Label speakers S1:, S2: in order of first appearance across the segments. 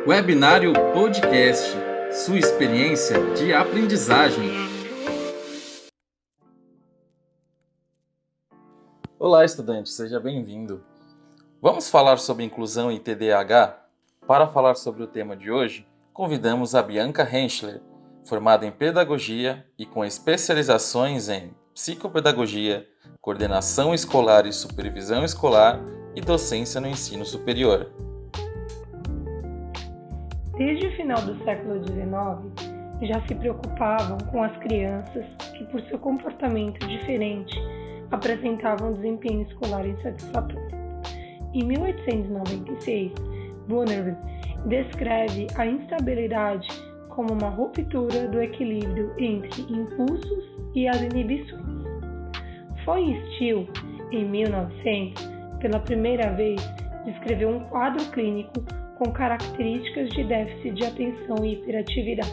S1: Webinário Podcast, sua experiência de aprendizagem. Olá, estudante, seja bem-vindo. Vamos falar sobre inclusão e TDAH? Para falar sobre o tema de hoje, convidamos a Bianca Henschler, formada em Pedagogia e com especializações em Psicopedagogia, Coordenação Escolar e Supervisão Escolar e Docência no Ensino Superior.
S2: Desde o final do século XIX, já se preocupavam com as crianças que, por seu comportamento diferente, apresentavam desempenho escolar insatisfatório. Em 1896, Bunner descreve a instabilidade como uma ruptura do equilíbrio entre impulsos e as inibições. Von Stiel, em 1900, pela primeira vez, descreveu um quadro clínico com características de déficit de atenção e hiperatividade.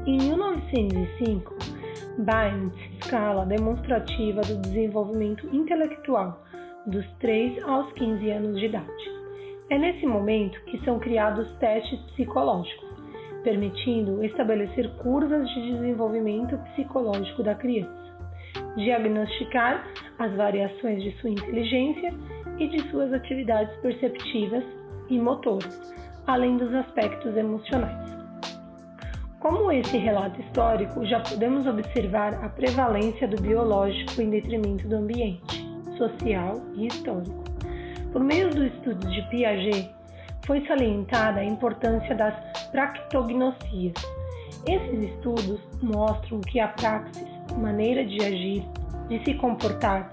S2: Em 1905, Binet escala demonstrativa do desenvolvimento intelectual dos 3 aos 15 anos de idade. É nesse momento que são criados testes psicológicos, permitindo estabelecer curvas de desenvolvimento psicológico da criança, diagnosticar as variações de sua inteligência e de suas atividades perceptivas e motoras, além dos aspectos emocionais. Como esse relato histórico, já podemos observar a prevalência do biológico em detrimento do ambiente, social e histórico. Por meio dos estudos de Piaget, foi salientada a importância das practognosias. Esses estudos mostram que a praxis, maneira de agir, de se comportar,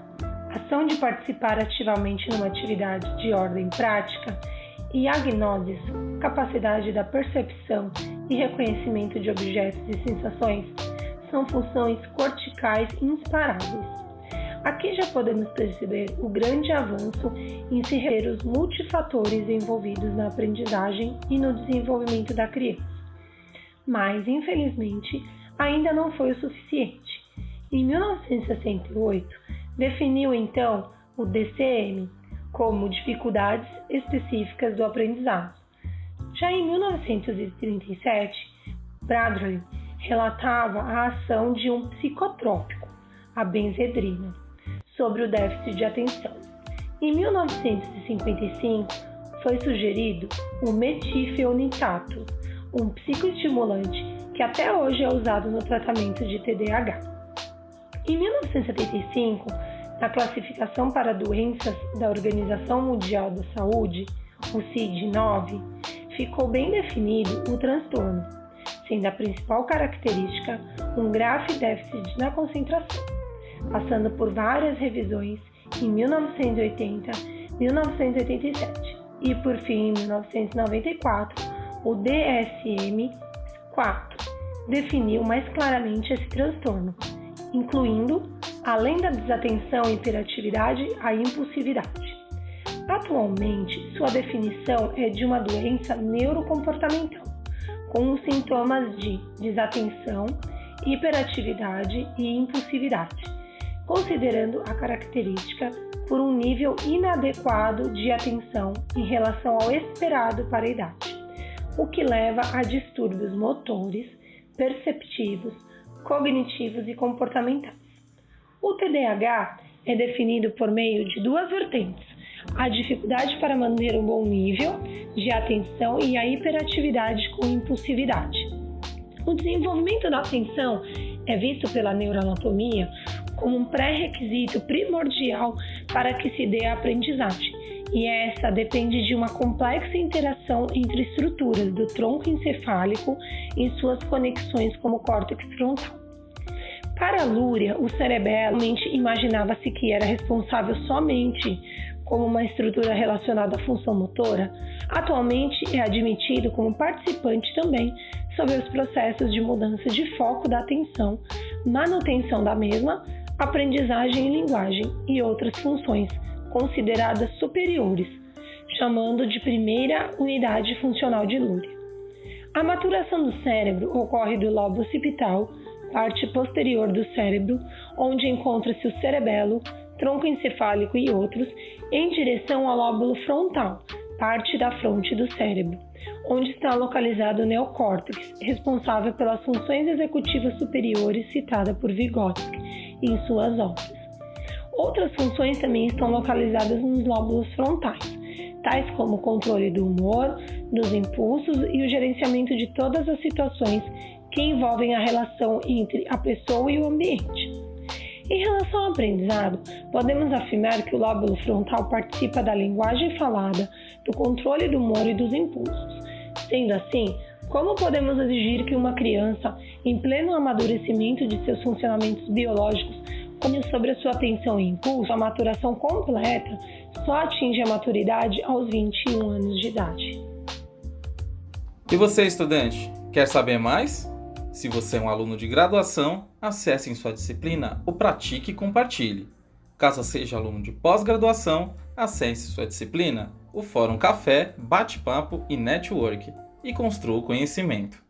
S2: ação de participar ativamente numa atividade de ordem prática, e a gnosis, capacidade da percepção e reconhecimento de objetos e sensações, são funções corticais inseparáveis. Aqui já podemos perceber o grande avanço em se rever os multifatores envolvidos na aprendizagem e no desenvolvimento da criança. Mas, infelizmente, ainda não foi o suficiente. Em 1968, definiu então o DCM como dificuldades específicas do aprendizado. Já em 1937, Bradley relatava a ação de um psicotrópico, a benzedrina, sobre o déficit de atenção. Em 1955, foi sugerido o metilfenidato, um psicoestimulante que até hoje é usado no tratamento de TDAH. Em 1975, na classificação para doenças da Organização Mundial da Saúde, o CID-9, ficou bem definido o transtorno, sendo a principal característica um grave déficit na concentração, passando por várias revisões em 1980, 1987 e, por fim, em 1994, o DSM-4 definiu mais claramente esse transtorno, incluindo, além da desatenção e hiperatividade, a impulsividade. Atualmente, sua definição é de uma doença neurocomportamental, com os sintomas de desatenção, hiperatividade e impulsividade, considerando a característica por um nível inadequado de atenção em relação ao esperado para a idade, o que leva a distúrbios motores, perceptivos, cognitivos e comportamentais. O TDAH é definido por meio de duas vertentes: a dificuldade para manter um bom nível de atenção e a hiperatividade com impulsividade. O desenvolvimento da atenção é visto pela neuroanatomia como um pré-requisito primordial para que se dê a aprendizagem, e essa depende de uma complexa interação entre estruturas do tronco encefálico e suas conexões como o córtex frontal. Para Luria, o cerebelo imaginava-se que era responsável somente como uma estrutura relacionada à função motora. Atualmente é admitido como participante também sobre os processos de mudança de foco da atenção, manutenção da mesma, aprendizagem e linguagem e outras funções consideradas superiores, chamando de primeira unidade funcional de Luria. A maturação do cérebro ocorre do lobo occipital, parte posterior do cérebro, onde encontra-se o cerebelo, tronco encefálico e outros, em direção ao lóbulo frontal, parte da fronte do cérebro, onde está localizado o neocórtex, responsável pelas funções executivas superiores citada por Vygotsky em suas obras. Outras funções também estão localizadas nos lóbulos frontais, tais como o controle do humor, dos impulsos e o gerenciamento de todas as situações que envolvem a relação entre a pessoa e o ambiente. Em relação ao aprendizado, podemos afirmar que o lóbulo frontal participa da linguagem falada, do controle do humor e dos impulsos. Sendo assim, como podemos exigir que uma criança, em pleno amadurecimento de seus funcionamentos biológicos, como sobre a sua atenção e impulso, a maturação completa só atinge a maturidade aos 21 anos de idade?
S1: E você, estudante, quer saber mais? Se você é um aluno de graduação, acesse em sua disciplina o Pratique e Compartilhe. Caso seja aluno de pós-graduação, acesse sua disciplina o Fórum Café, Bate-Papo e Network e construa o conhecimento.